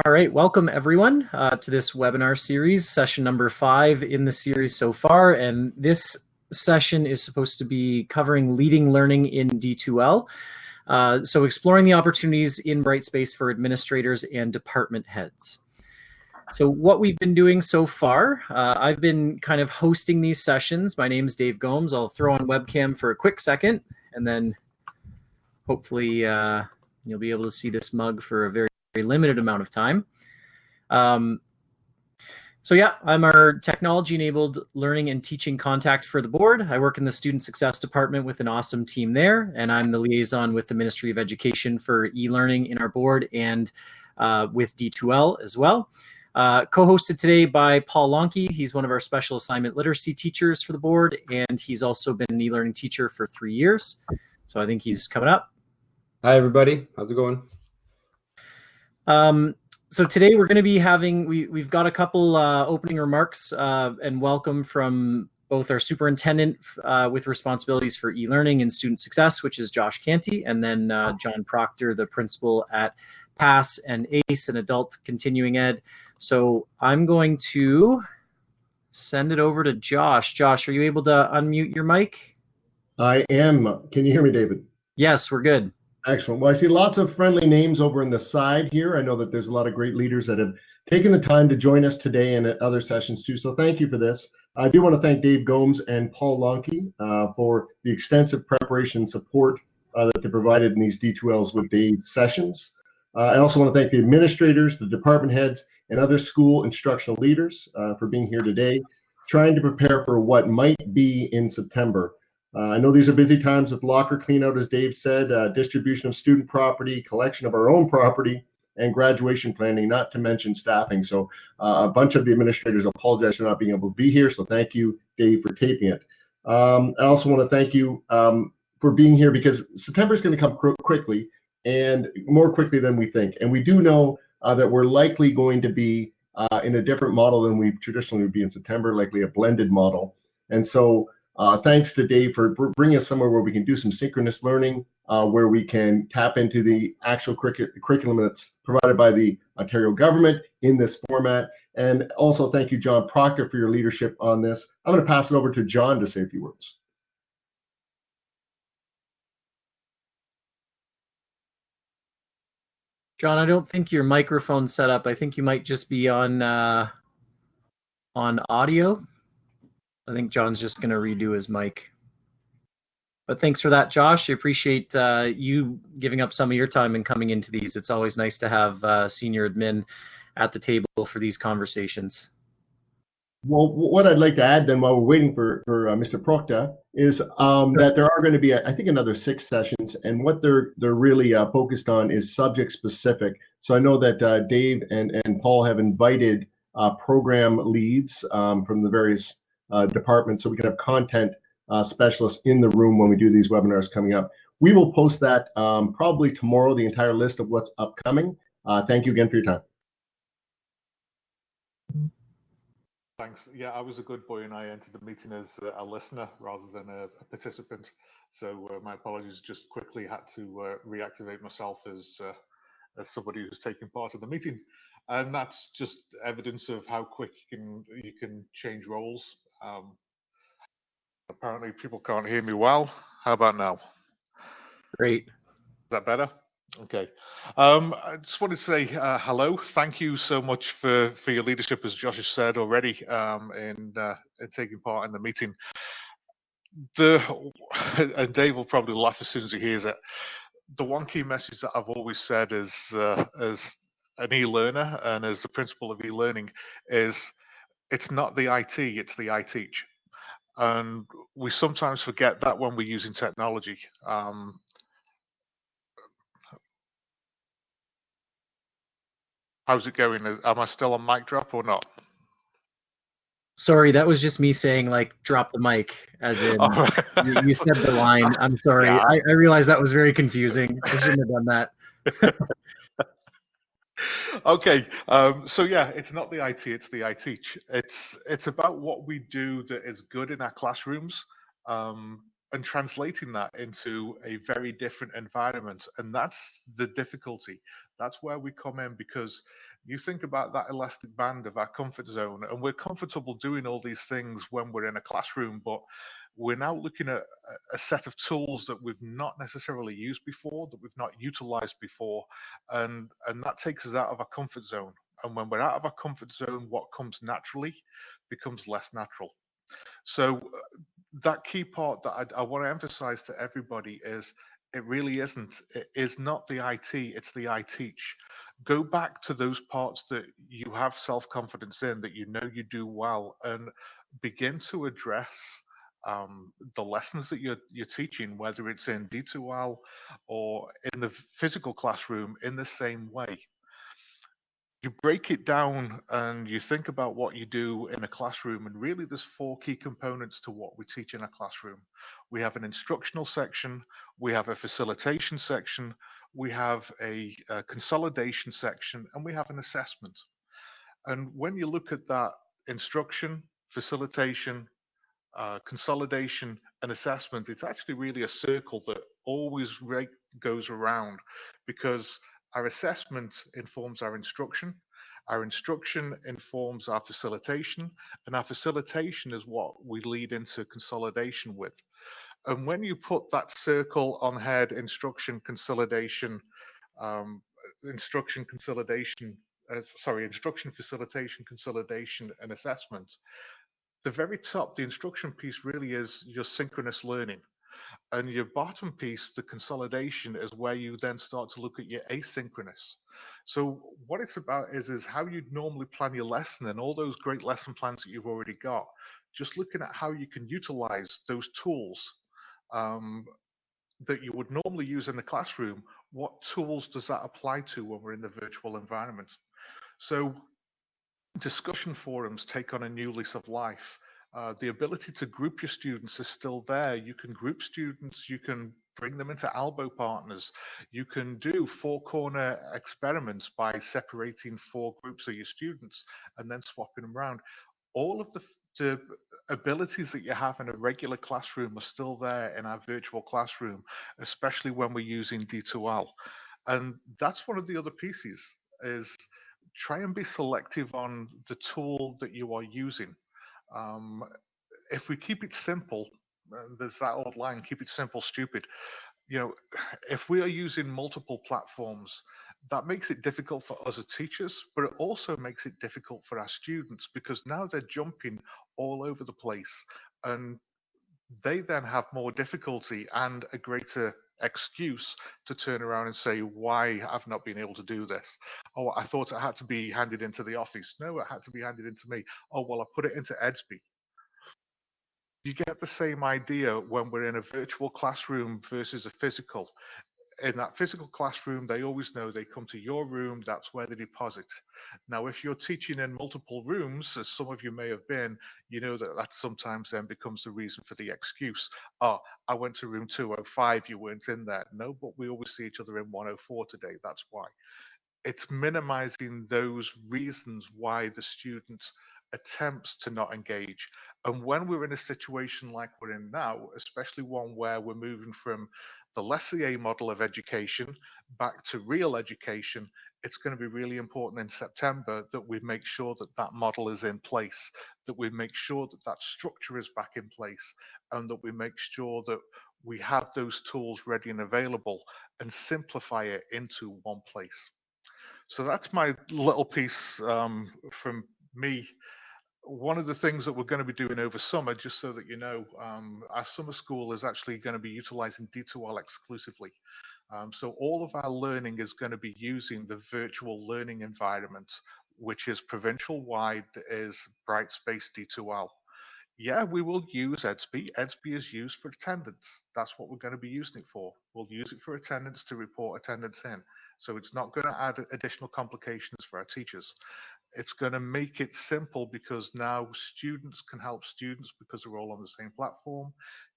All right, welcome everyone to this webinar series, session number 5 in the series so far. And this session is supposed to be covering leading learning in D2L. So exploring the opportunities in Brightspace for administrators and department heads. So what we've been doing so far, I've been kind of hosting these sessions. My name is Dave Gomes. I'll throw on webcam for a quick second, and then hopefully you'll be able to see this mug for a very limited amount of time. So yeah, I'm our technology-enabled learning and teaching contact for the board. I work in the student success department with an awesome team there, and I'm the liaison with the Ministry of Education for e-learning in our board and with D2L as well. Co-hosted today by Paul Lonke. He's one of our special assignment literacy teachers for the board, and he's also been an e-learning teacher for 3 years. So I think he's coming up. Hi, everybody. How's it going? So today we're going to be having, we've got a couple opening remarks and welcome from both our superintendent with responsibilities for e-learning and student success, which is Josh Canty, and then John Proctor, the principal at PASS and ACE and Adult Continuing Ed. So I'm going to send it over to Josh. Josh, are you able to unmute your mic? I am. Can you hear me, David? Yes, we're good. Excellent. Well, I see lots of friendly names over in the side here. I know that there's a lot of great leaders that have taken the time to join us today and at other sessions too. So thank you for this. I do want to thank Dave Gomes and Paul Lonke for the extensive preparation and support that they provided in these D2Ls with Dave sessions. I also want to thank the administrators, the department heads, and other school instructional leaders for being here today, trying to prepare for what might be in September. I know these are busy times with locker cleanout, as Dave said, distribution of student property, collection of our own property, and graduation planning, not to mention staffing. So a bunch of the administrators apologize for not being able to be here. So thank you, Dave, for taping it. I also want to thank you for being here because September is going to come quickly and more quickly than we think. And we do know that we're likely going to be in a different model than we traditionally would be in September, likely a blended model. And so thanks to Dave for bringing us somewhere where we can do some synchronous learning, where we can tap into the actual curriculum that's provided by the Ontario government in this format. And also thank you, John Proctor, for your leadership on this. I'm going to pass it over to John to say a few words. John, I don't think your microphone's set up. I think you might just be on audio. I think John's just going to redo his mic. But thanks for that, Josh. I appreciate you giving up some of your time and coming into these. It's always nice to have senior admin at the table for these conversations. Well, what I'd like to add then while we're waiting for Mr. Proctor is that there are going to be, I think, another 6 sessions. And what they're really focused on is subject specific. So I know that Dave and Paul have invited program leads from the various departments so we can have content specialists in the room when we do these webinars coming up. We will post that probably tomorrow, the entire list of what's upcoming. Thank you again for your time. Thanks. Yeah, I was a good boy and I entered the meeting as a listener rather than a participant. So my apologies. Just quickly had to reactivate myself as somebody who's taking part in the meeting, and that's just evidence of how quick you can change roles. Apparently, people can't hear me well. How about now? Great. Is that better? Okay. I just wanted to say hello. Thank you so much for your leadership, as Josh has said already, in taking part in the meeting. And Dave will probably laugh as soon as he hears it. The one key message that I've always said as an e-learner and as the principal of e-learning is it's not the IT, it's the I teach. And we sometimes forget that when we're using technology. How's it going? Am I still on mic drop or not? Sorry, that was just me saying, like, drop the mic, as in Right. you said the line. I'm sorry. Yeah. I realized that was very confusing. I shouldn't have done that. Okay, so yeah, it's not the IT, it's the I teach. It's about what we do that is good in our classrooms, and translating that into a very different environment. And that's the difficulty. That's where we come in, because you think about that elastic band of our comfort zone, and we're comfortable doing all these things when we're in a classroom, but we're now looking at a set of tools that we've not necessarily used before, that we've not utilized before, and that takes us out of our comfort zone. And when we're out of our comfort zone, what comes naturally becomes less natural. So that key part that I want to emphasize to everybody is, it really isn't. It is not the IT, it's the I teach. Go back to those parts that you have self-confidence in, that you know you do well, and begin to address the lessons that you're teaching, whether it's in D2L or in the physical classroom, in the same way. You break it down and you think about what you do in a classroom, and really there's four key components to what we teach in a classroom. We have an instructional section, we have a facilitation section, we have a consolidation section, and we have an assessment. And when you look at that instruction, facilitation, consolidation, and assessment, it's actually really a circle that always goes around, because our assessment informs our instruction informs our facilitation, and our facilitation is what we lead into consolidation with. And when you put that circle on head, instruction, consolidation, um, instruction, consolidation, instruction, facilitation, consolidation, and assessment, the very top, the instruction piece, really is your synchronous learning. And your bottom piece, the consolidation, is where you then start to look at your asynchronous. So what it's about is how you normally plan your lesson, and all those great lesson plans that you've already got, just looking at how you can utilize those tools um, that you would normally use in the classroom. What tools does that apply to when we're in the virtual environment? So discussion forums take on a new lease of life. The ability to group your students is still there. You can group students, you can bring them into elbow partners, you can do four corner experiments by separating four groups of your students and then swapping them around. All of the abilities that you have in a regular classroom are still there in our virtual classroom, especially when we're using D2L. And that's one of the other pieces, is try and be selective on the tool that you are using. Um, if we keep it simple, there's that old line, keep it simple, stupid. You know, if we are using multiple platforms, that makes it difficult for us as teachers, but it also makes it difficult for our students, because now they're jumping all over the place, and they then have more difficulty and a greater excuse to turn around and say, why I've not been able to do this. Oh, I thought it had to be handed into the office. No, it had to be handed into me. Oh, well, I put it into Edsby. You get the same idea when we're in a virtual classroom versus a physical. In that physical classroom, they always know they come to your room, that's where they deposit. Now, if you're teaching in multiple rooms, as some of you may have been, you know that sometimes then becomes the reason for the excuse. Oh, I went to room 205, you weren't in there. No, but we always see each other in 104 today, that's why. It's minimizing those reasons why the student attempts to not engage. And when we're in a situation like we're in now, especially one where we're moving from the Lessier model of education back to real education, it's going to be really important in September that we make sure that that model is in place, that we make sure that that structure is back in place, and that we make sure that we have those tools ready and available and simplify it into one place. So that's my little piece from me. One of the things that we're going to be doing over summer, just so that you know, our summer school is actually going to be utilizing D2L exclusively. So all of our learning is going to be using the virtual learning environment, which is provincial wide, is Brightspace D2L. Yeah, we will use Edsby. Edsby is used for attendance. That's what we're going to be using it for. We'll use it for attendance, to report attendance in. So it's not going to add additional complications for our teachers. It's going to make it simple because now students can help students because we're all on the same platform.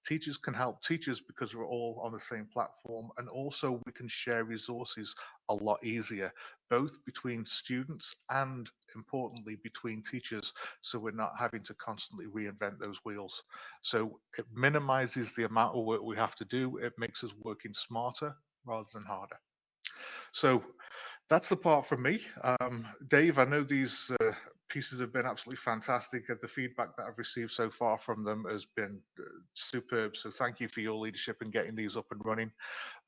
Teachers can help teachers because we're all on the same platform. And also we can share resources a lot easier, both between students and importantly between teachers. So we're not having to constantly reinvent those wheels. So it minimizes the amount of work we have to do. It makes us working smarter rather than harder. So that's the part from me. Dave, I know these pieces have been absolutely fantastic. The feedback that I've received so far from them has been superb. So thank you for your leadership in getting these up and running.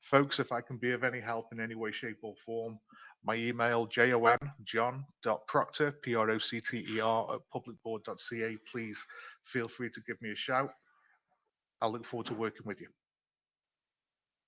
Folks, if I can be of any help in any way, shape or form, my email, john.proctor, Procter, at publicboard.ca. Please feel free to give me a shout. I look forward to working with you.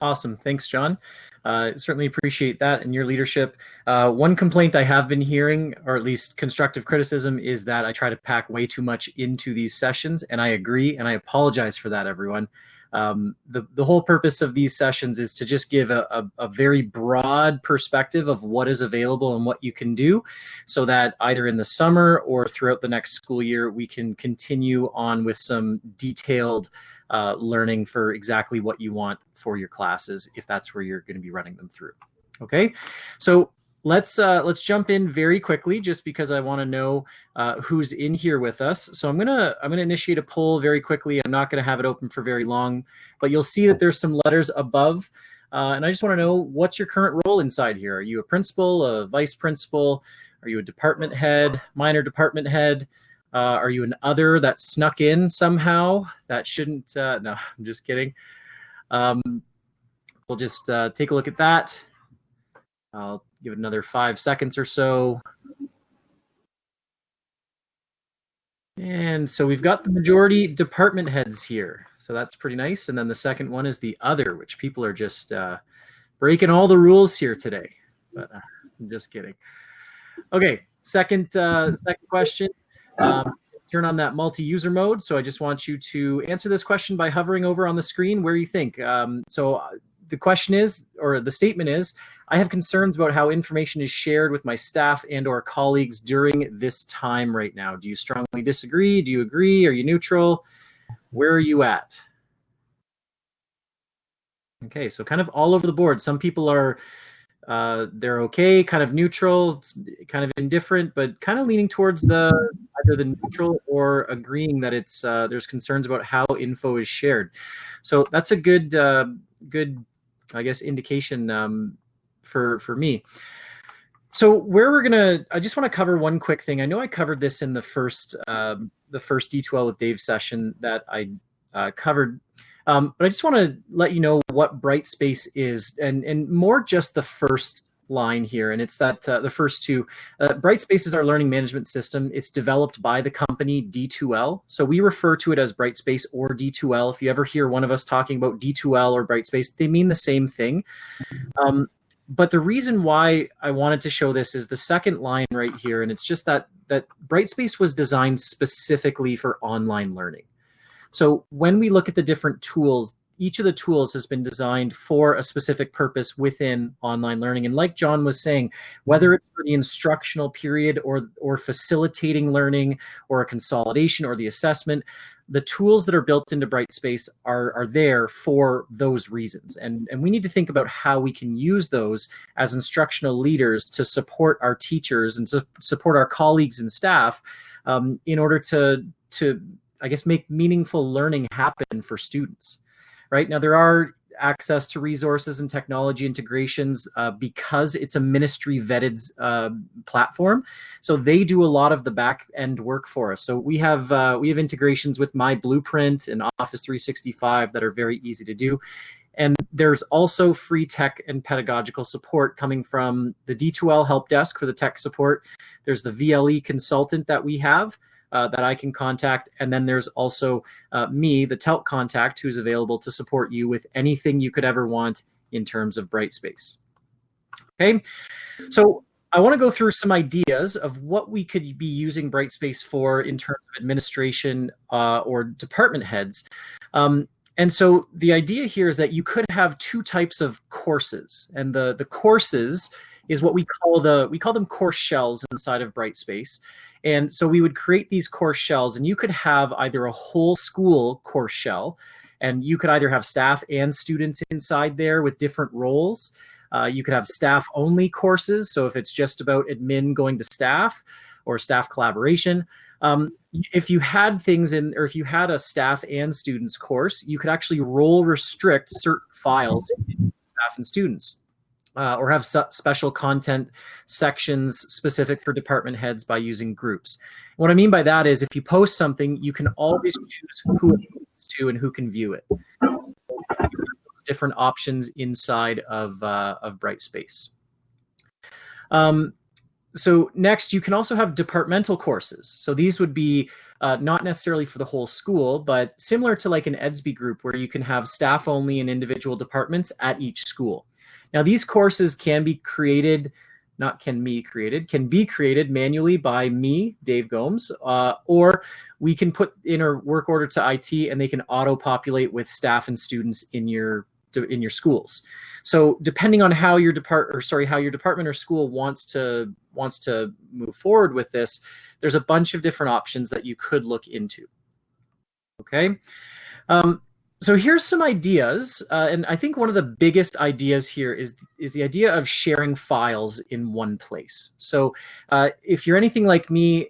Awesome. Thanks, John. Certainly appreciate that and your leadership. One complaint I have been hearing, or at least constructive criticism, is that I try to pack way too much into these sessions, and I agree, and I apologize for that, everyone. The whole purpose of these sessions is to just give a very broad perspective of what is available and what you can do, so that either in the summer or throughout the next school year, we can continue on with some detailed learning for exactly what you want for your classes, if that's where you're going to be running them through. Okay, so let's jump in very quickly, just because I want to know who's in here with us. So I'm gonna initiate a poll very quickly. I'm not going to have it open for very long, but you'll see that there's some letters above, and I just want to know, what's your current role inside here? Are you a principal, a vice principal? Are you a department head, minor department head? Are you an other that snuck in somehow? That shouldn't, no, I'm just kidding. We'll just take a look at that. I'll give it another 5 seconds or so. And so we've got the majority department heads here. So that's pretty nice. And then the second one is the other, which people are just breaking all the rules here today. But I'm just kidding. Okay, second question. Turn on that multi-user mode. So I just want you to answer this question by hovering over on the screen where you think. So the question is, or the statement is, I have concerns about how information is shared with my staff and or colleagues during this time right now. Do you strongly disagree? Do you agree? Are you neutral? Where are you at? Okay, so kind of all over the board. Some people are they're okay, kind of neutral, kind of indifferent, but kind of leaning towards either the neutral or agreeing that it's there's concerns about how info is shared. So that's a good I guess indication for me. So where we're gonna, I just want to cover one quick thing. I know I covered this in the first D2L with Dave session that I covered. But I just want to let you know what Brightspace is, and more just the first line here, and it's that the first two. Brightspace is our learning management system. It's developed by the company D2L, so we refer to it as Brightspace or D2L. If you ever hear one of us talking about D2L or Brightspace, they mean the same thing. But the reason why I wanted to show this is the second line right here, and it's just that Brightspace was designed specifically for online learning. So when we look at the different tools, each of the tools has been designed for a specific purpose within online learning. And like John was saying, whether it's for the instructional period or facilitating learning or a consolidation or the assessment, the tools that are built into Brightspace are there for those reasons. And we need to think about how we can use those as instructional leaders to support our teachers and to support our colleagues and staff in order to I guess, make meaningful learning happen for students. Right now, there are access to resources and technology integrations because it's a ministry vetted platform. So they do a lot of the back end work for us. So we have integrations with My Blueprint and Office 365 that are very easy to do. And there's also free tech and pedagogical support coming from the D2L help desk for the tech support. There's the VLE consultant that we have that I can contact. And then there's also me, the TELC contact, who's available to support you with anything you could ever want in terms of Brightspace. Okay, so I want to go through some ideas of what we could be using Brightspace for in terms of administration or department heads. And so the idea here is that you could have two types of courses, and the courses is what we call them course shells inside of Brightspace. And so we would create these course shells, and you could have either a whole school course shell, and you could either have staff and students inside there with different roles. You could have staff only courses. So if it's just about admin going to staff or staff collaboration, if you had things in, or if you had a staff and students course, you could actually role restrict certain files in staff and students, or have special content sections specific for department heads by using groups. What I mean by that is if you post something, you can always choose who it posts to and who can view it. Different options inside of Brightspace. So next, you can also have departmental courses. So these would be not necessarily for the whole school, but similar to like an EDSB group where you can have staff only in individual departments at each school. Now these courses can be created, can be created manually by me, Dave Gomes, or we can put in a work order to IT and they can auto-populate with staff and students in your schools. So depending on how your department or school wants to move forward with this, there's a bunch of different options that you could look into. Okay. So here's some ideas, and I think one of the biggest ideas here is the idea of sharing files in one place. So if you're anything like me,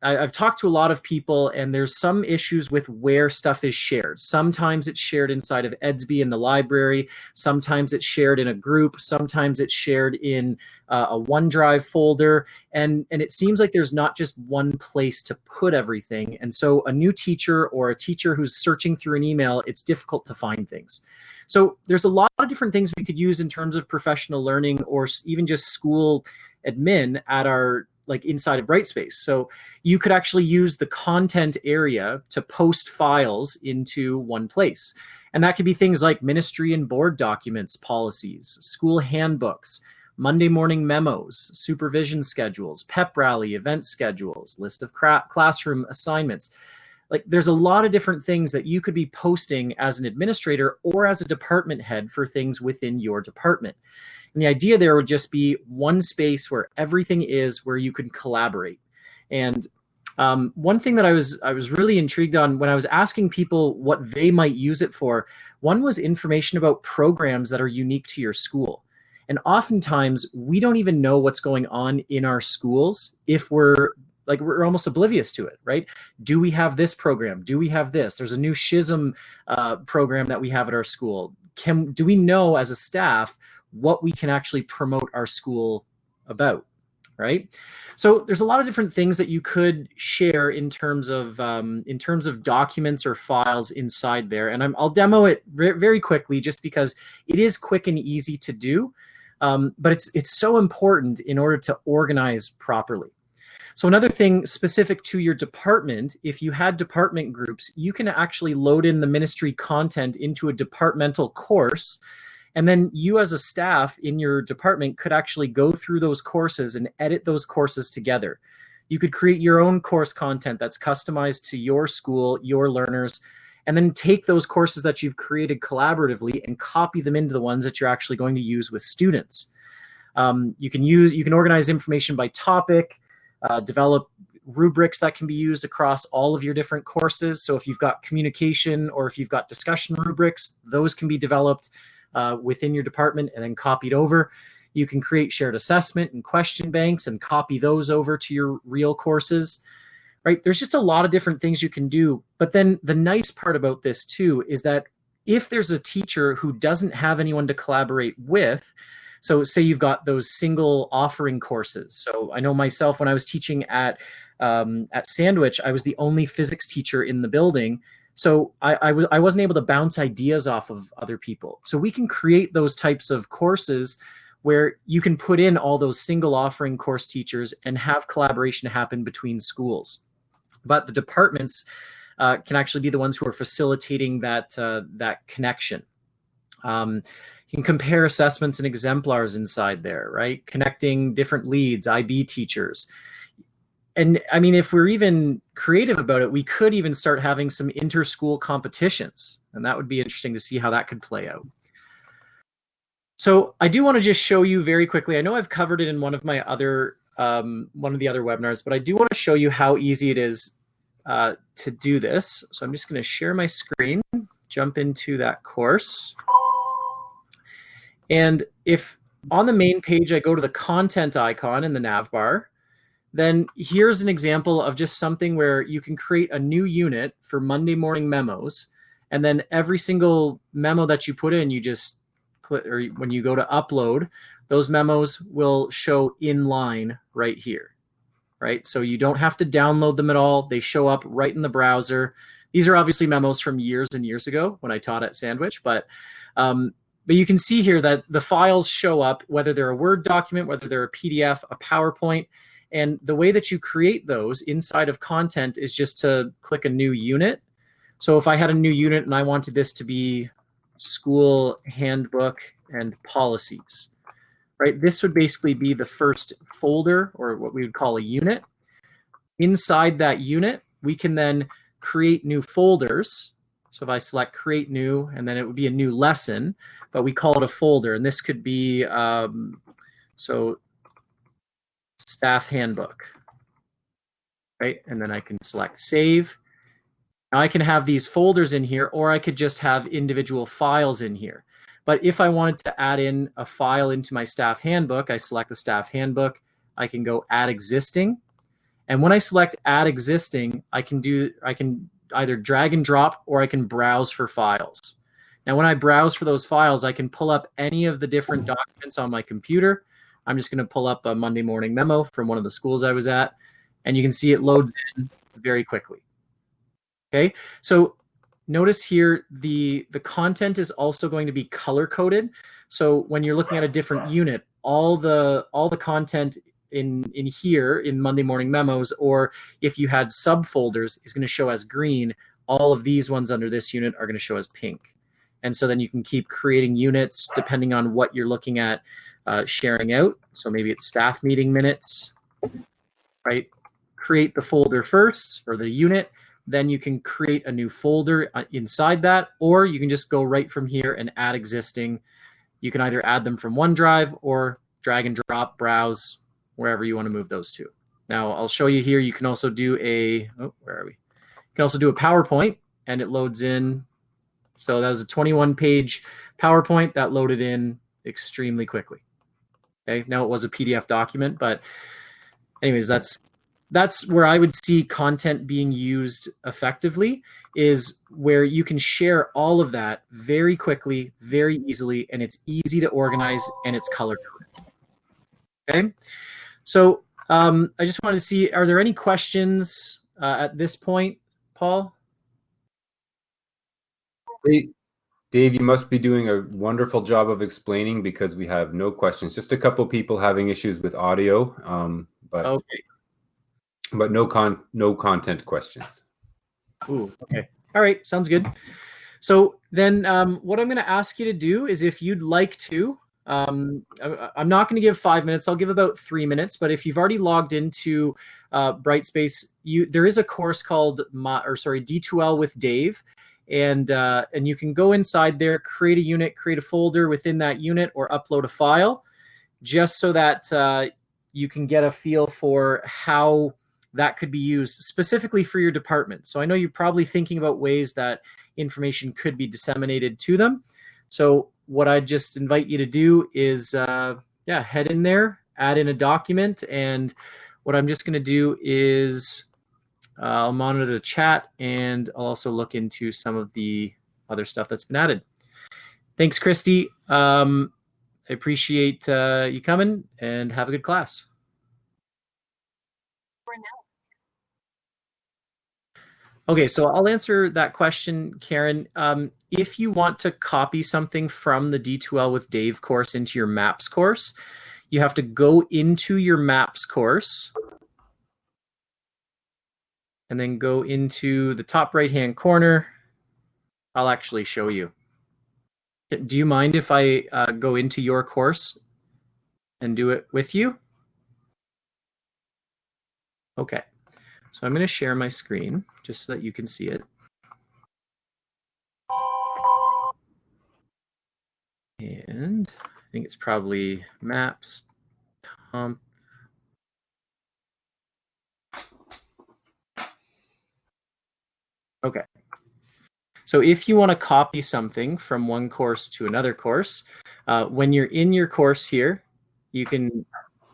I've talked to a lot of people, and there's some issues with where stuff is shared. Sometimes it's shared inside of EDSB in the library. Sometimes it's shared in a group. Sometimes it's shared in a OneDrive folder. And it seems like there's not just one place to put everything. And so a new teacher or a teacher who's searching through an email, it's difficult to find things. So there's a lot of different things we could use in terms of professional learning or even just school admin at our inside of Brightspace. So you could actually use the content area to post files into one place. And that could be things like ministry and board documents, policies, school handbooks, Monday morning memos, supervision schedules, pep rally, event schedules, list of classroom assignments. There's a lot of different things that you could be posting as an administrator or as a department head for things within your department. And the idea there would just be one space where everything is, where you can collaborate. And one thing that I was really intrigued on when I was asking people what they might use it for, one was information about programs that are unique to your school. And oftentimes we don't even know what's going on in our schools if we're almost oblivious to it, right? Do we have this program? Do we have this? There's a new SHISM program that we have at our school. Do we know as a staff what we can actually promote our school about, right? So there's a lot of different things that you could share in terms of documents or files inside there. And I'll demo it very quickly just because it is quick and easy to do, but it's so important in order to organize properly. So another thing specific to your department, if you had department groups, you can actually load in the ministry content into a departmental course. And then you as a staff in your department could actually go through those courses and edit those courses together. You could create your own course content that's customized to your school, your learners, and then take those courses that you've created collaboratively and copy them into the ones that you're actually going to use with students. You can organize information by topic, develop rubrics that can be used across all of your different courses. So if you've got communication or if you've got discussion rubrics, those can be developed within your department and then copied over. You can create shared assessment and question banks and copy those over to your real courses, right? There's just a lot of different things you can do. But then the nice part about this too is that if there's a teacher who doesn't have anyone to collaborate with, so say you've got those single offering courses. So I know myself, when I was teaching at Sandwich, I was the only physics teacher in the building. So I wasn't able to bounce ideas off of other people. So we can create those types of courses where you can put in all those single offering course teachers and have collaboration happen between schools. But the departments can actually be the ones who are facilitating that connection. You can compare assessments and exemplars inside there, right? Connecting different leads, IB teachers. And I mean, if we're even creative about it, we could even start having some inter-school competitions. And that would be interesting to see how that could play out. So I do want to just show you very quickly. I know I've covered it in one of my other one of the other webinars, but I do want to show you how easy it is to do this. So I'm just going to share my screen, jump into that course. And if on the main page I go to the content icon in the nav bar, then here's an example of just something where you can create a new unit for Monday morning memos. And then every single memo that you put in, you just click, or when you go to upload, those memos will show in line right here, right? So you don't have to download them at all. They show up right in the browser. These are obviously memos from years and years ago when I taught at Sandwich, but you can see here that the files show up, whether they're a Word document, whether they're a PDF, a PowerPoint. And the way that you create those inside of content is just to click a new unit. So if I had a new unit and I wanted this to be school handbook and policies, right? This would basically be the first folder, or what we would call a unit. Inside that unit, we can then create new folders. So if I select create new, and then it would be a new lesson, but we call it a folder. And this could be, so staff handbook, right? And then I can select save. Now I can have these folders in here, or I could just have individual files in here. But if I wanted to add in a file into my staff handbook, I select the staff handbook. I can go add existing. And when I select add existing, I can either drag and drop, or I can browse for files. Now, when I browse for those files, I can pull up any of the different documents on my computer. I'm just going to pull up a Monday morning memo from one of the schools I was at, and you can see it loads in very quickly. Okay, so notice here the content is also going to be color coded. So when you're looking at a different unit, all the content in here in Monday morning memos, or if you had subfolders, is going to show as green. All of these ones under this unit are going to show as pink. And so then you can keep creating units depending on what you're looking at sharing out. So maybe it's staff meeting minutes, right? Create the folder first, or the unit. Then you can create a new folder inside that, or you can just go right from here and add existing. You can either add them from OneDrive or drag and drop, browse, wherever you want to move those to. Now I'll show you here. You can also do where are we? You can also do a PowerPoint, and it loads in. So that was a 21-page PowerPoint that loaded in extremely quickly. Okay, now it was a PDF document, but anyways, that's where I would see content being used effectively, is where you can share all of that very quickly, very easily, and it's easy to organize, and it's color coded. Okay, so I just wanted to see, are there any questions at this point, Paul? Dave, you must be doing a wonderful job of explaining, because we have no questions. Just a couple people having issues with audio, but Okay. But no content questions. Ooh, okay. All right, sounds good. So then what I'm going to ask you to do is, if you'd like to, I'm not going to give 5 minutes. I'll give about 3 minutes. But if you've already logged into Brightspace, there is a course called D2L with Dave. And you can go inside there, create a unit, create a folder within that unit, or upload a file, just so that you can get a feel for how that could be used specifically for your department. So I know you're probably thinking about ways that information could be disseminated to them. So what I just invite you to do is, head in there, add in a document. And what I'm just going to do is I'll monitor the chat, and I'll also look into some of the other stuff that's been added. Thanks, Christy. I appreciate you coming, and have a good class. Okay, so I'll answer that question, Karen. If you want to copy something from the D2L with Dave course into your MAPS course, you have to go into your MAPS course and then go into the top right-hand corner. I'll actually show you. Do you mind if I go into your course and do it with you? Okay. So I'm going to share my screen just so that you can see it. And I think it's probably maps. Okay. So if you want to copy something from one course to another course, when you're in your course here, you can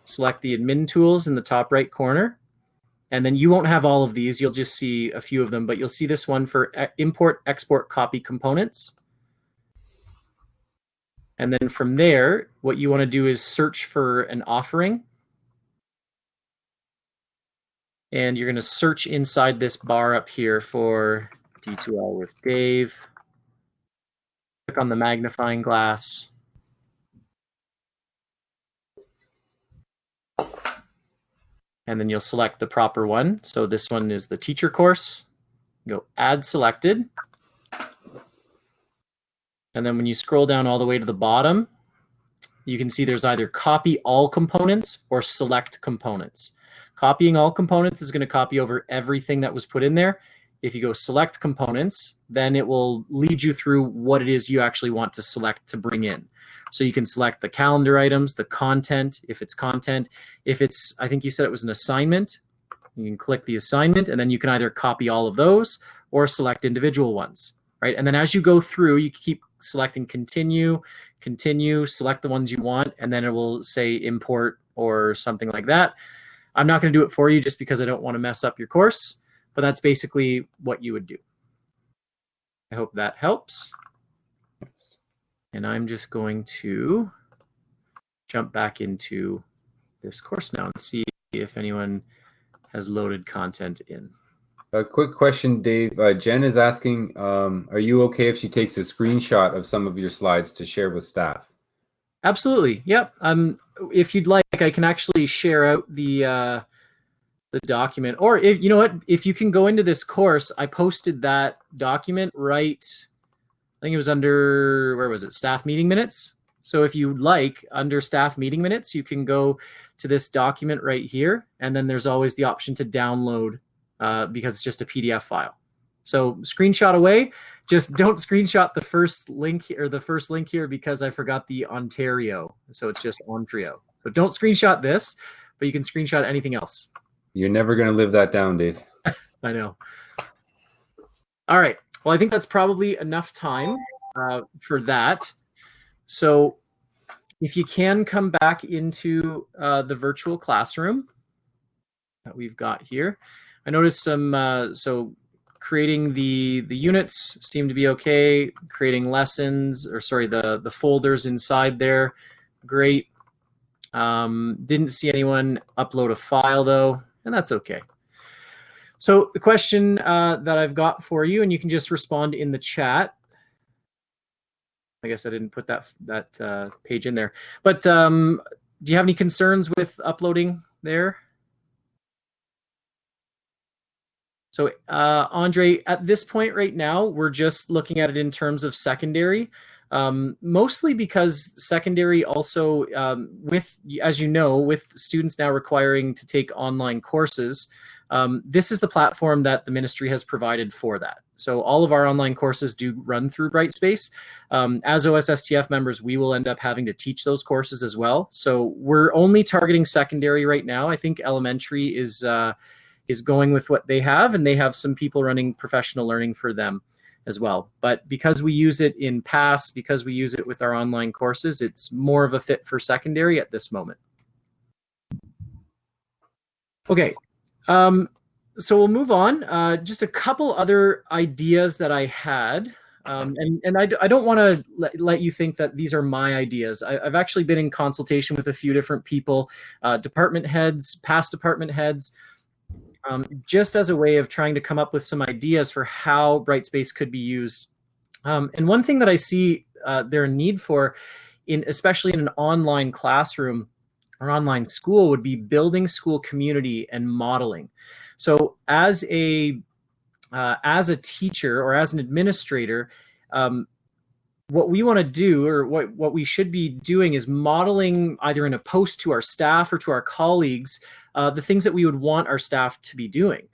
select the admin tools in the top right corner. And then you won't have all of these. You'll just see a few of them, but you'll see this one for import, export, copy components. And then from there, what you want to do is search for an offering. And you're going to search inside this bar up here for D2L with Dave. Click on the magnifying glass. And then you'll select the proper one. So this one is the teacher course. Go add selected. And then when you scroll down all the way to the bottom, you can see there's either copy all components or select components. Copying all components is going to copy over everything that was put in there. If you go select components, then it will lead you through what it is you actually want to select to bring in. So you can select the calendar items, the content, if it's content. If it's, I think you said it was an assignment, you can click the assignment, and then you can either copy all of those or select individual ones, right? And then as you go through, you keep selecting continue, continue, select the ones you want, and then it will say import or something like that. I'm not going to do it for you just because I don't want to mess up your course, but that's basically what you would do. I hope that helps. And I'm just going to jump back into this course now and see if anyone has loaded content in. A quick question, Dave. Jen is asking, are you okay if she takes a screenshot of some of your slides to share with staff? Absolutely. Yep. If you'd like, I can actually share out the document, or if you know what, if you can go into this course, I posted that document right. I think it was under, where was it? Staff meeting minutes. So if you'd like, under staff meeting minutes, you can go to this document right here, and then there's always the option to download because it's just a PDF file. So screenshot away. Just don't screenshot the first link or the first link here because I forgot the Ontario. So it's just Ontario. So don't screenshot this, but you can screenshot anything else. You're never going to live that down, Dave. I know. All right. Well, I think that's probably enough time for that. So if you can come back into the virtual classroom that we've got here. I noticed some, so creating the units seem to be okay. Creating lessons, or sorry, the folders inside there, great. Didn't see anyone upload a file though, and that's okay. So the question that I've got for you, and you can just respond in the chat. I guess I didn't put that page in there, but do you have any concerns with uploading there? So Andre, at this point right now, we're just looking at it in terms of secondary, mostly because secondary also, with, as you know, with students now requiring to take online courses, this is the platform that the ministry has provided for that. So all of our online courses do run through Brightspace. As OSSTF members, we will end up having to teach those courses as well. So we're only targeting secondary right now. I think elementary is going with what they have, and they have some people running professional learning for them as well. But because we use it in PASS, because we use it with our online courses, it's more of a fit for secondary at this moment. Okay. So we'll move on. Just a couple other ideas that I had. And I don't want to let you think that these are my ideas. I've actually been in consultation with a few different people, department heads, past department heads, just as a way of trying to come up with some ideas for how Brightspace could be used. And one thing that I see there a need for, especially in an online classroom or online school, would be building school community and modeling. So as a teacher or as an administrator, what we want to do, or what we should be doing, is modeling either in a post to our staff or to our colleagues the things that we would want our staff to be doing.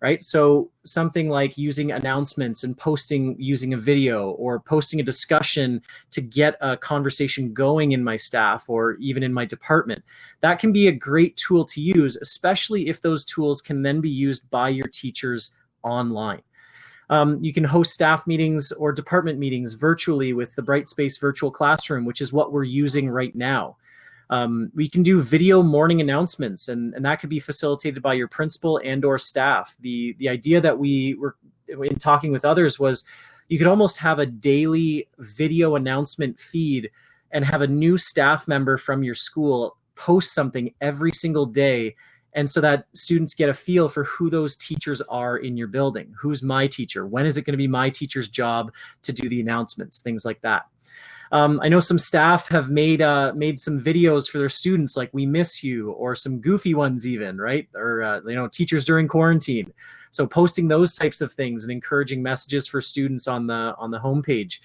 right? So something like using announcements and posting using a video, or posting a discussion to get a conversation going in my staff or even in my department. That can be a great tool to use, especially if those tools can then be used by your teachers online. You can host staff meetings or department meetings virtually with the Brightspace virtual classroom, which is what we're using right now. We can do video morning announcements, and that could be facilitated by your principal and or staff. The idea that we were in talking with others was you could almost have a daily video announcement feed and have a new staff member from your school post something every single day. And so that students get a feel for who those teachers are in your building. Who's my teacher? When is it going to be my teacher's job to do the announcements? Things like that. I know some staff have made some videos for their students, like "We miss you," or some goofy ones even, right? Or teachers during quarantine. So posting those types of things and encouraging messages for students on the homepage.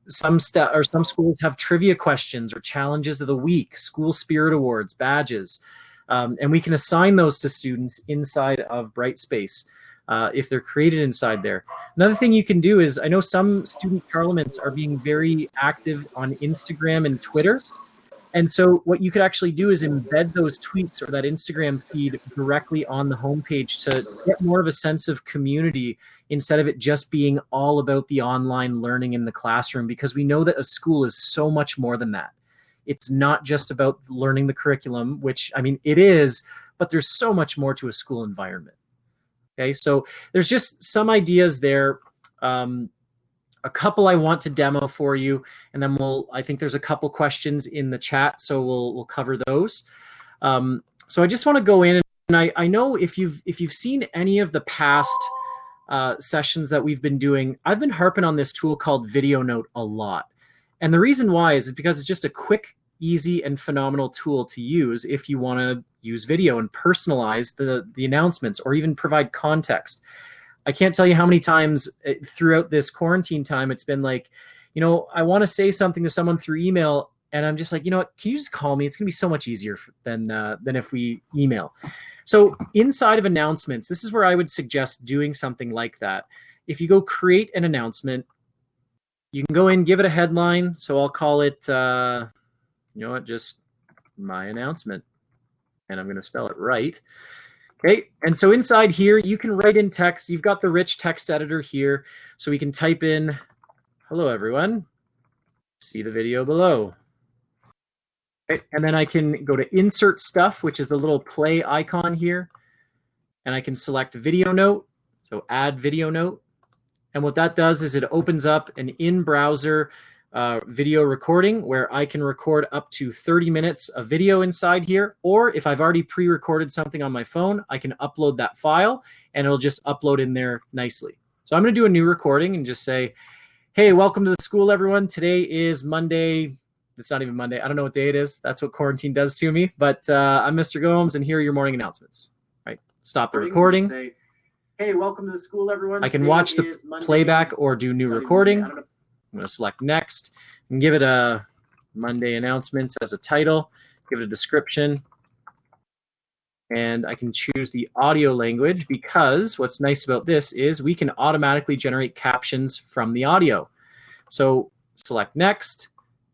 Some schools have trivia questions or challenges of the week, school spirit awards, badges. And we can assign those to students inside of Brightspace if they're created inside there. Another thing you can do is, I know some student parliaments are being very active on Instagram and Twitter. And so what you could actually do is embed those tweets or that Instagram feed directly on the homepage to get more of a sense of community instead of it just being all about the online learning in the classroom, because we know that a school is so much more than that. It's not just about learning the curriculum, which, I mean, it is, but there's so much more to a school environment. Okay, so there's just some ideas there. A couple I want to demo for you, and then I think there's a couple questions in the chat, so we'll cover those. So I just want to go in, and I know if you've seen any of the past sessions that we've been doing, I've been harping on this tool called Video Note a lot. And the reason why is because it's just a quick, easy, and phenomenal tool to use if you want to use video and personalize the announcements or even provide context. I can't tell you how many times throughout this quarantine time it's been like, I want to say something to someone through email, and I'm just like, you know what, can you just call me? It's going to be so much easier than if we email. So inside of announcements, this is where I would suggest doing something like that. If you go create an announcement, you can go in, give it a headline. So I'll call it, just my announcement. And I'm going to spell it right. Okay, and so inside here, you can write in text. You've got the rich text editor here. So we can type in, "Hello, everyone. See the video below." Okay, and then I can go to Insert Stuff, which is the little play icon here. And I can select Video Note. So add Video Note. And what that does is it opens up an in-browser video recording where I can record up to 30 minutes of video inside here. Or if I've already pre-recorded something on my phone, I can upload that file and it'll just upload in there nicely. So I'm going to do a new recording and just say, "Hey, welcome to the school, everyone. Today is Monday." It's not even Monday. I don't know what day it is. That's what quarantine does to me. But I'm Mr. Gomes, and here are your morning announcements. Right? Stop the recording. Say, "Hey, welcome to the school, everyone." I can watch the playback or do new recording. I'm going to select next and give it a Monday announcements as a title, give it a description. And I can choose the audio language, because what's nice about this is we can automatically generate captions from the audio. So select next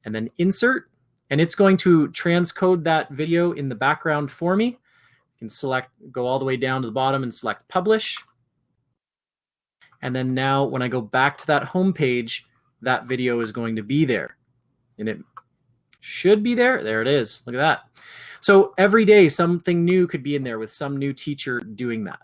and then insert, and it's going to transcode that video in the background for me. You can select, go all the way down to the bottom and select publish. And then now when I go back to that home page, that video is going to be there, and it should be there. There it is. Look at that. So every day something new could be in there with some new teacher doing that.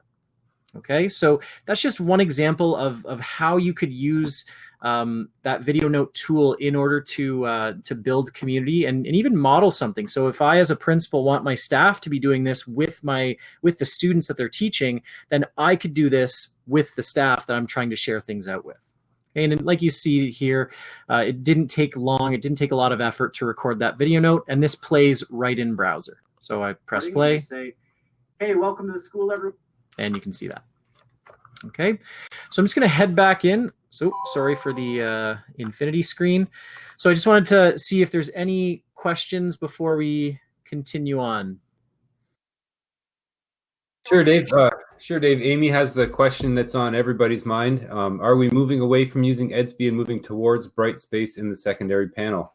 Okay, so that's just one example of how you could use that Video Note tool in order to build community and even model something. So if I, as a principal, want my staff to be doing this with the students that they're teaching, then I could do this with the staff that I'm trying to share things out with. And like you see here, it didn't take long. It didn't take a lot of effort to record that video note, and this plays right in browser. So I press play. Say, "Hey, welcome to the school, everyone." And you can see that. Okay, so I'm just going to head back in. So sorry for the infinity screen. So I just wanted to see if there's any questions before we continue on. Sure, Dave. Sure, Dave. Amy has the question that's on everybody's mind. Are we moving away from using EDSB and moving towards Brightspace in the secondary panel?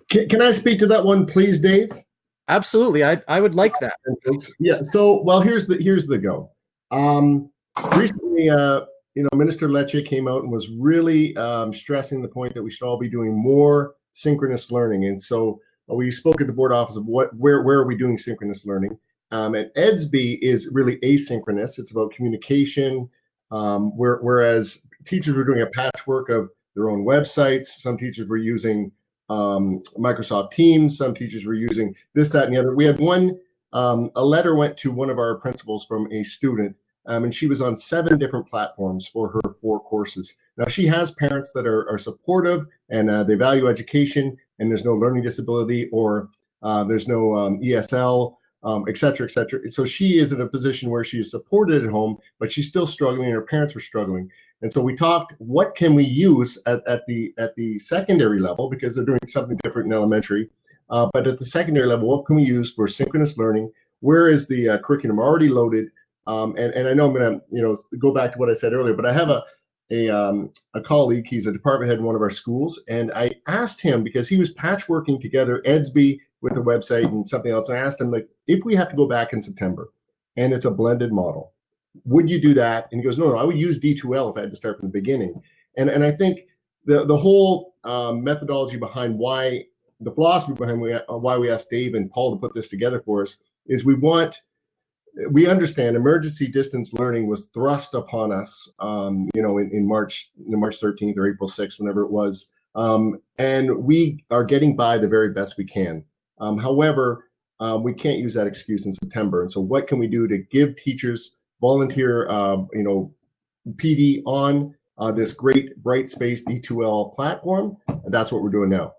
Can I speak to that one, please, Dave? Absolutely, I would like that. Yeah. So, well, here's the go. Recently, Minister Lecce came out and was really stressing the point that we should all be doing more synchronous learning. And so we spoke at the board office of where are we doing synchronous learning? And EDSB is really asynchronous. It's about communication. Whereas teachers were doing a patchwork of their own websites. Some teachers were using Microsoft Teams. Some teachers were using this, that, and the other. We had one. A letter went to one of our principals from a student, and she was on 7 different platforms for her 4 courses. Now, she has parents that are supportive and they value education, and there's no learning disability or there's no ESL, et cetera, et cetera. So she is in a position where she is supported at home, but she's still struggling, and her parents were struggling. And so we talked, what can we use at the secondary level, because they're doing something different in elementary. But at the secondary level, what can we use for synchronous learning? Where is the curriculum already loaded? And I know I'm going to go back to what I said earlier, but I have a colleague. He's a department head in one of our schools, and I asked him, because he was patchworking together EDSB with the website and something else. And I asked him, like, if we have to go back in September and it's a blended model, would you do that? And he goes, no, I would use D2L if I had to start from the beginning. And I think the whole methodology behind the philosophy behind why we asked Dave and Paul to put this together for us is we understand emergency distance learning was thrust upon us, in March 13th or April 6th, whenever it was. And we are getting by the very best we can. However, we can't use that excuse in September. And so what can we do to give teachers volunteer, PD on this great Brightspace D2L platform? And that's what we're doing now.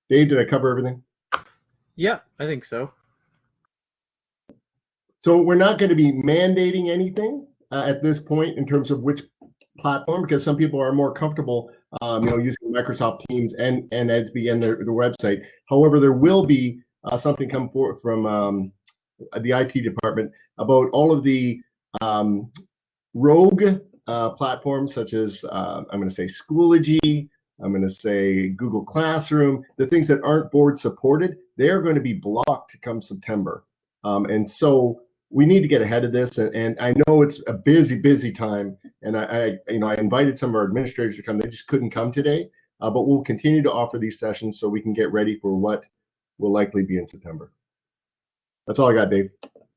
Dave, did I cover everything? Yeah, I think so. So we're not going to be mandating anything at this point in terms of which platform, because some people are more comfortable, using Microsoft Teams and EDSB and their website. However, there will be something come forth from the IT department about all of the rogue platforms, such as I'm going to say Schoology, I'm going to say Google Classroom, the things that aren't board supported. They're going to be blocked come September. And so we need to get ahead of this. And I know it's a busy time. And I invited some of our administrators to come. They just couldn't come today. But we'll continue to offer these sessions so we can get ready for what will likely be in September. That's all I got, Dave.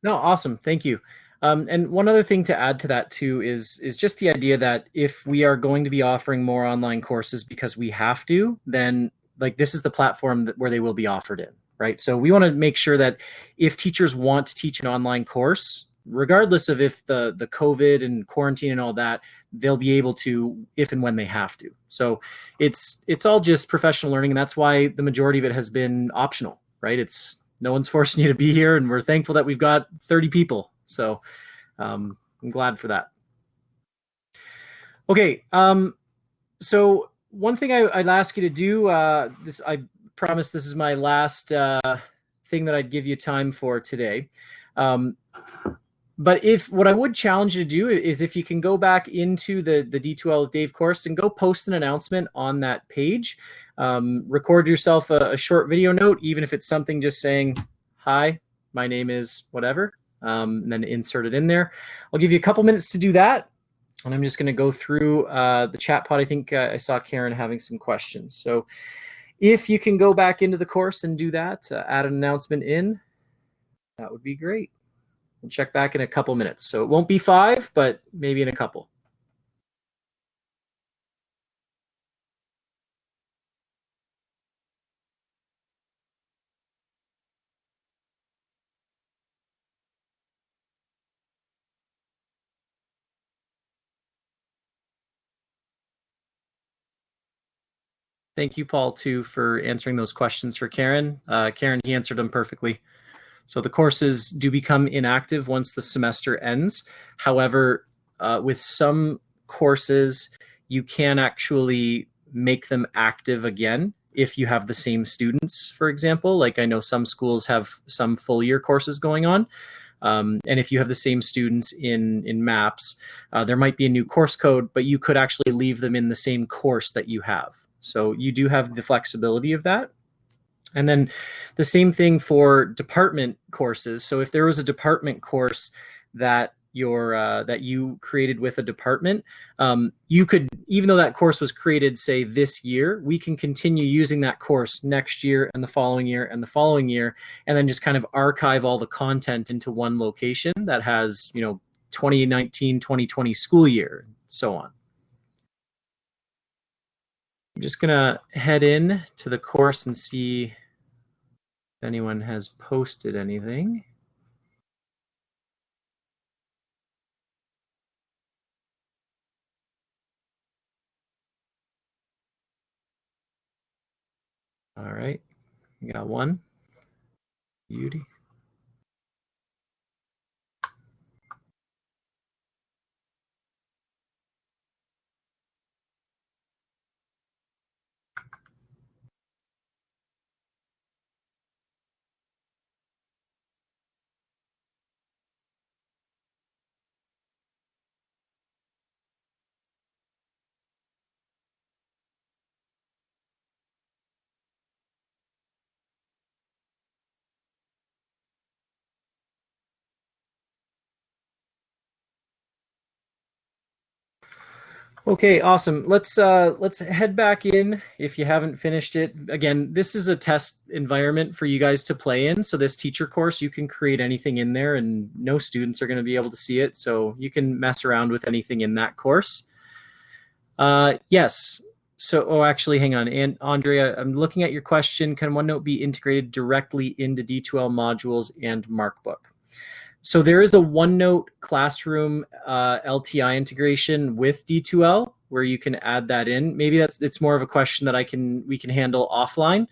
No, awesome. Thank you. And one other thing to add to that too is just the idea that if we are going to be offering more online courses because we have to, then this is the platform where they will be offered in, right? So we want to make sure that if teachers want to teach an online course, regardless of if the COVID and quarantine and all that, they'll be able to if and when they have to. So it's all just professional learning, and that's why the majority of it has been optional, right? No one's forcing you to be here, and we're thankful that we've got 30 people. So I'm glad for that. Okay, so one thing I'd ask you to do, I promise this is my last thing that I'd give you time for today. But what I would challenge you to do is if you can go back into the D2L with Dave course and go post an announcement on that page, record yourself a short video note, even if it's something just saying, hi, my name is whatever, and then insert it in there. I'll give you a couple minutes to do that. And I'm just going to go through the chat pod. I think I saw Karen having some questions. So if you can go back into the course and do that, add an announcement in, that would be great. We'll check back in a couple minutes. So it won't be 5, but maybe in a couple. Thank you, Paul, too, for answering those questions for Karen. Karen, he answered them perfectly. So the courses do become inactive once the semester ends. However, with some courses, you can actually make them active again if you have the same students, for example. Like I know some schools have some full year courses going on. And if you have the same students in maps, there might be a new course code, but you could actually leave them in the same course that you have. So you do have the flexibility of that. And then the same thing for department courses. So if there was a department course that you created with a department, you could, even though that course was created, say, this year, we can continue using that course next year and the following year and the following year, and then just kind of archive all the content into one location that has, 2019, 2020 school year, and so on. I'm just gonna head in to the course and see if anyone has posted anything. All right, we got one. Beauty. Okay, awesome. Let's head back in if you haven't finished it. Again, this is a test environment for you guys to play in. So this teacher course, you can create anything in there and no students are going to be able to see it. So you can mess around with anything in that course. Yes. So, actually, hang on. And Andrea, I'm looking at your question. Can OneNote be integrated directly into D2L modules and Markbook? So there is a OneNote Classroom LTI integration with D2L where you can add that in. Maybe it's more of a question that we can handle offline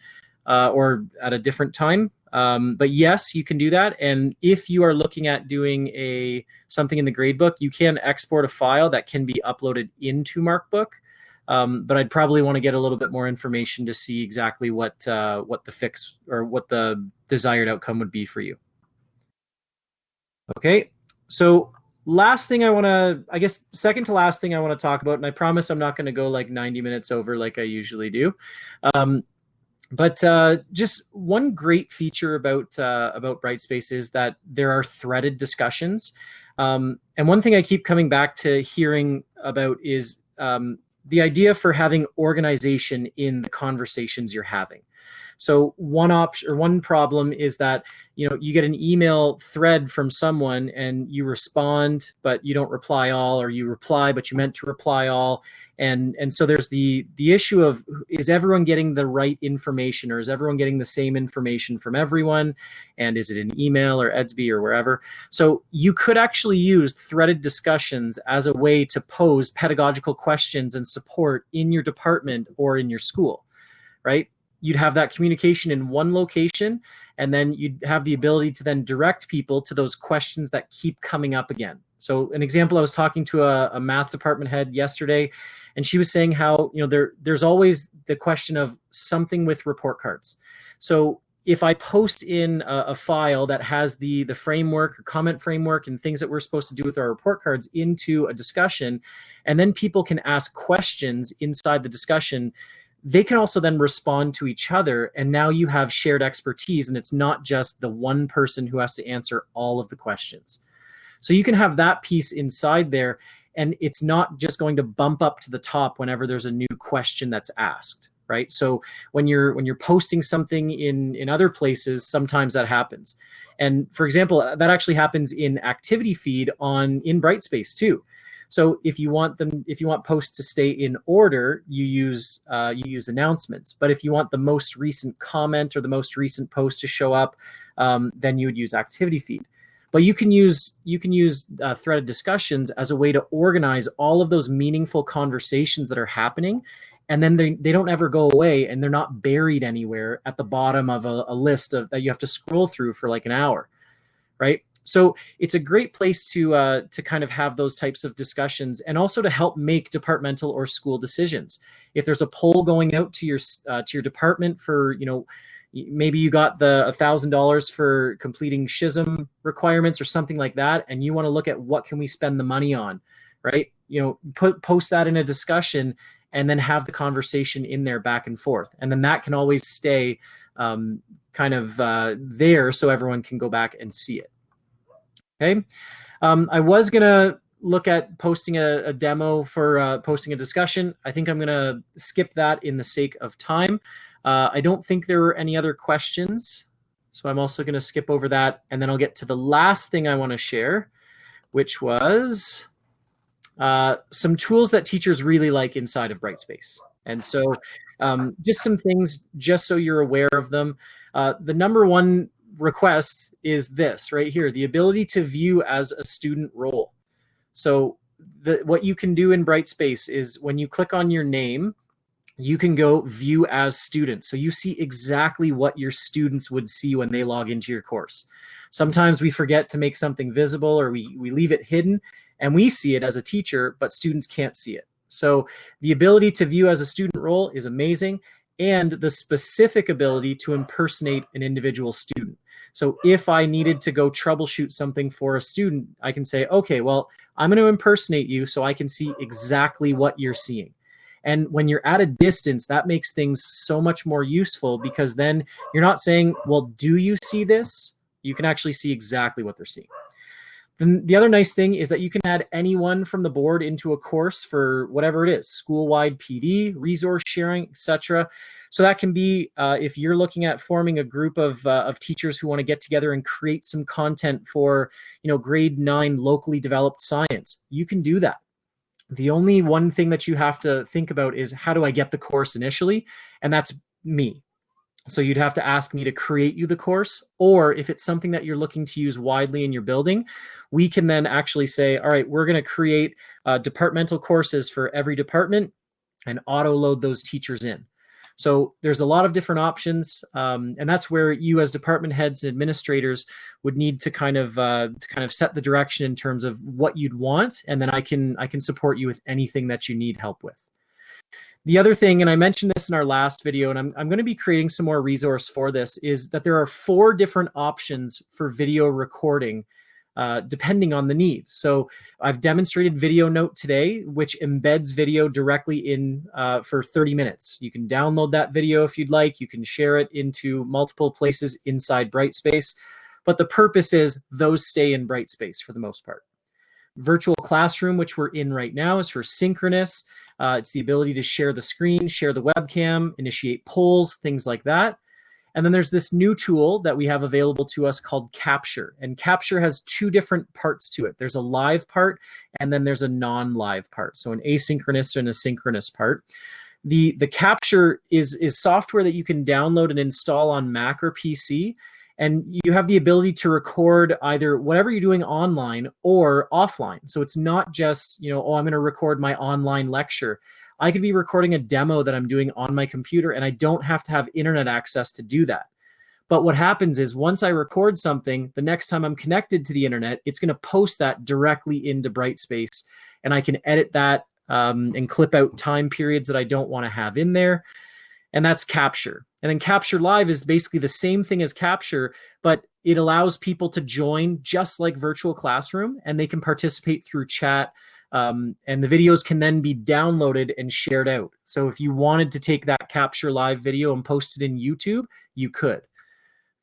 or at a different time. But yes, you can do that. And if you are looking at doing something in the gradebook, you can export a file that can be uploaded into Markbook. But I'd probably want to get a little bit more information to see exactly what the fix or what the desired outcome would be for you. Okay, so last thing second to last thing I want to talk about, and I promise I'm not going to go like 90 minutes over like I usually do. But just one great feature about Brightspace is that there are threaded discussions. And one thing I keep coming back to hearing about is the idea for having organization in the conversations you're having. So one problem is that, you get an email thread from someone and you respond, but you don't reply all, or you reply, but you meant to reply all. And so there's the issue of, is everyone getting the right information, or is everyone getting the same information from everyone? And is it an email or Edsby or wherever? So you could actually use threaded discussions as a way to pose pedagogical questions and support in your department or in your school, right? You'd have that communication in one location, and then you'd have the ability to then direct people to those questions that keep coming up again. So an example, I was talking to a math department head yesterday, and she was saying how, there's always the question of something with report cards. So if I post in a file that has the framework or comment framework and things that we're supposed to do with our report cards into a discussion, and then people can ask questions inside the discussion, they can also then respond to each other, and now you have shared expertise, and it's not just the one person who has to answer all of the questions. So you can have that piece inside there, and it's not just going to bump up to the top whenever there's a new question that's asked, right? So when you're posting something in other places, sometimes that happens. And for example, that actually happens in activity feed in Brightspace too. So if you want posts to stay in order, you use announcements. But if you want the most recent comment or the most recent post to show up, then you would use activity feed. But you can use threaded discussions as a way to organize all of those meaningful conversations that are happening, and then they don't ever go away, and they're not buried anywhere at the bottom of a list that you have to scroll through for like an hour, right? So it's a great place to kind of have those types of discussions, and also to help make departmental or school decisions. If there's a poll going out to your department for Maybe you got the $1,000 for completing SHISM requirements or something like that, and you want to look at what can we spend the money on, right? Post that in a discussion and then have the conversation in there back and forth. And then that can always stay there so everyone can go back and see it. Okay. I was going to look at posting a demo for posting a discussion. I think I'm going to skip that in the sake of time. I don't think there were any other questions, so I'm also going to skip over that, and then I'll get to the last thing I want to share, which was some tools that teachers really like inside of Brightspace. And so just some things, just so you're aware of them. The number one request is this right here, the ability to view as a student role. So what you can do in Brightspace is when you click on your name, you can go view as students. So you see exactly what your students would see when they log into your course. Sometimes we forget to make something visible, or we leave it hidden, and we see it as a teacher, but students can't see it. So the ability to view as a student role is amazing, and the specific ability to impersonate an individual student. So if I needed to go troubleshoot something for a student, I can say, okay, well, I'm going to impersonate you so I can see exactly what you're seeing. And when you're at a distance, that makes things so much more useful, because then you're not saying, well, do you see this? You can actually see exactly what they're seeing. Then the other nice thing is that you can add anyone from the board into a course for whatever it is, school-wide PD, resource sharing, etc. So that can be if you're looking at forming a group of teachers who want to get together and create some content for, grade 9 locally developed science, you can do that. The only one thing that you have to think about is, how do I get the course initially? And that's me. So you'd have to ask me to create you the course, or if it's something that you're looking to use widely in your building, we can then actually say, all right, we're going to create departmental courses for every department and auto load those teachers in. So there's a lot of different options, and that's where you as department heads and administrators would need to kind of set the direction in terms of what you'd want, and then I can support you with anything that you need help with. The other thing, and I mentioned this in our last video, and I'm going to be creating some more resource for this, is that there are 4 different options for video recording depending on the need. So I've demonstrated Video Note today, which embeds video directly in for 30 minutes. You can download that video if you'd like. You can share it into multiple places inside Brightspace. But the purpose is those stay in Brightspace for the most part. Virtual Classroom, which we're in right now, is for synchronous. It's the ability to share the screen, share the webcam, initiate polls, things like that. And then there's this new tool that we have available to us called Capture. And Capture has 2 different parts to it. There's a live part, and then there's a non-live part. So an asynchronous and a synchronous part. The Capture is software that you can download and install on Mac or PC. And you have the ability to record either whatever you're doing online or offline. So it's not just, oh, I'm going to record my online lecture. I could be recording a demo that I'm doing on my computer, and I don't have to have internet access to do that. But what happens is, once I record something, the next time I'm connected to the internet, it's going to post that directly into Brightspace, and I can edit that and clip out time periods that I don't want to have in there. And that's Capture. And then Capture Live is basically the same thing as Capture, but it allows people to join just like Virtual Classroom, and they can participate through chat. And the videos can then be downloaded and shared out. So if you wanted to take that Capture Live video and post it in YouTube, you could.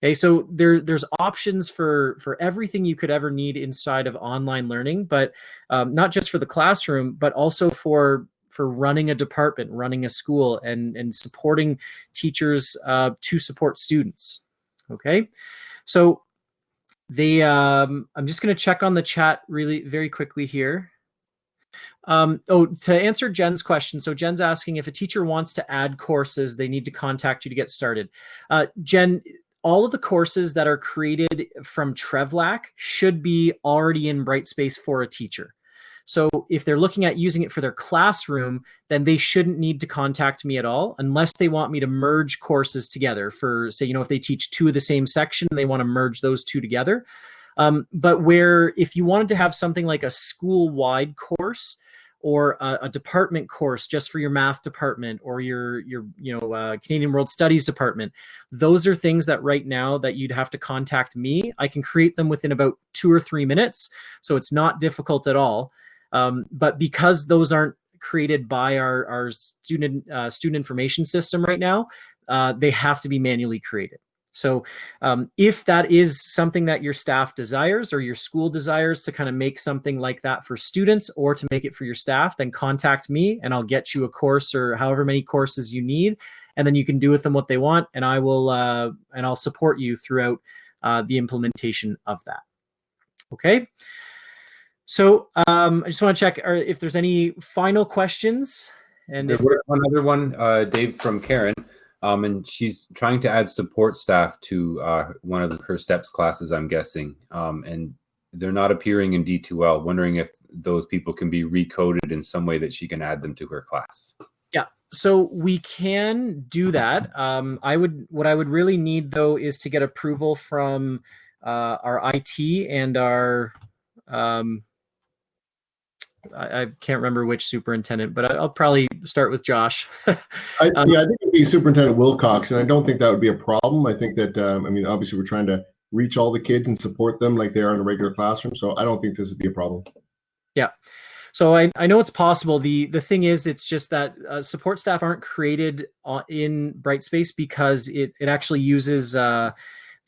Okay, so there's options for everything you could ever need inside of online learning, but not just for the classroom, but also for running a department, running a school, and supporting teachers to support students. Okay, so I'm just going to check on the chat really very quickly here. To answer Jen's question, so Jen's asking if a teacher wants to add courses, they need to contact you to get started. Jen, all of the courses that are created from Trevlac should be already in Brightspace for a teacher. So if they're looking at using it for their classroom, then they shouldn't need to contact me at all, unless they want me to merge courses together for, say, if they teach 2 of the same section, they want to merge those 2 together. But if you wanted to have something like a school-wide course, or a department course just for your math department or your Canadian World Studies department. Those are things that right now that you'd have to contact me. I can create them within about 2 or 3 minutes, so it's not difficult at all. But because those aren't created by our student information system right now, they have to be manually created. So if that is something that your staff desires or your school desires to kind of make something like that for students or to make it for your staff, then contact me and I'll get you a course or however many courses you need. And then you can do with them what they want. And I will, and I'll support you throughout the implementation of that. Okay. So I just want to check if there's any final questions. And there was one other one, Dave, from Karen. And she's trying to add support staff to one of her STEPS classes, I'm guessing. And they're not appearing in D2L. Wondering if those people can be recoded in some way that she can add them to her class. Yeah. So we can do that. What I would really need though is to get approval from our IT and our I can't remember which superintendent, but I'll probably start with Josh. I think it'd be Superintendent Wilcox, and I don't think that would be a problem. I think that, I mean, obviously we're trying to reach all the kids and support them like they are in a regular classroom, so I don't think this would be a problem. Yeah. So I know it's possible. The thing is, it's just that support staff aren't created in Brightspace because it actually uses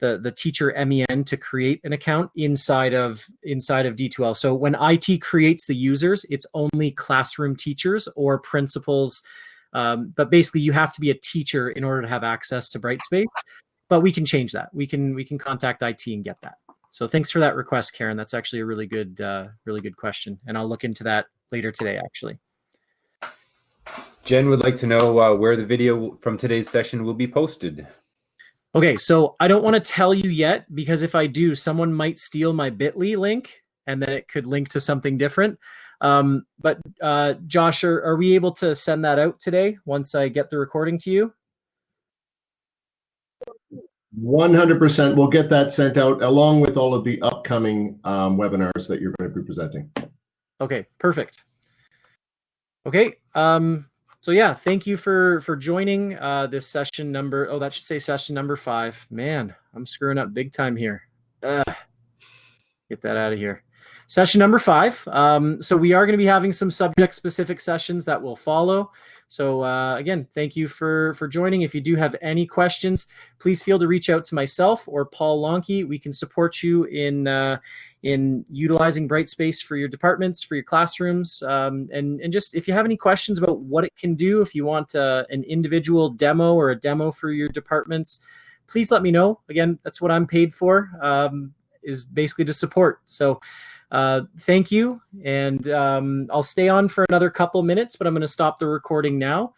the teacher MEN to create an account inside of D2L. So when IT creates the users, it's only classroom teachers or principals. But basically you have to be a teacher in order to have access to Brightspace, but we can change that. We can contact IT and get that. So thanks for that request, Karen. That's actually a really good question. And I'll look into that later today, actually. Jen would like to know where the video from today's session will be posted. Okay, so I don't want to tell you yet, because if I do, someone might steal my bit.ly link and then it could link to something different. But Josh, are we able to send that out today once I get the recording to you? 100%. We'll get that sent out along with all of the upcoming webinars that you're going to be presenting. Okay, perfect. Okay. So yeah, thank you for joining this session number. Oh, that should say session number 5. Man, I'm screwing up big time here. Get that out of here. Session number 5. So we are going to be having some subject-specific sessions that will follow. So again, thank you for joining. If you do have any questions, please feel to reach out to myself or Paul Lonke. We can support you in utilizing Brightspace for your departments, for your classrooms, and just if you have any questions about what it can do, if you want an individual demo or a demo for your departments, please let me know. Again, that's what I'm paid for, is basically to support. So thank you, and I'll stay on for another couple minutes, but I'm going to stop the recording now.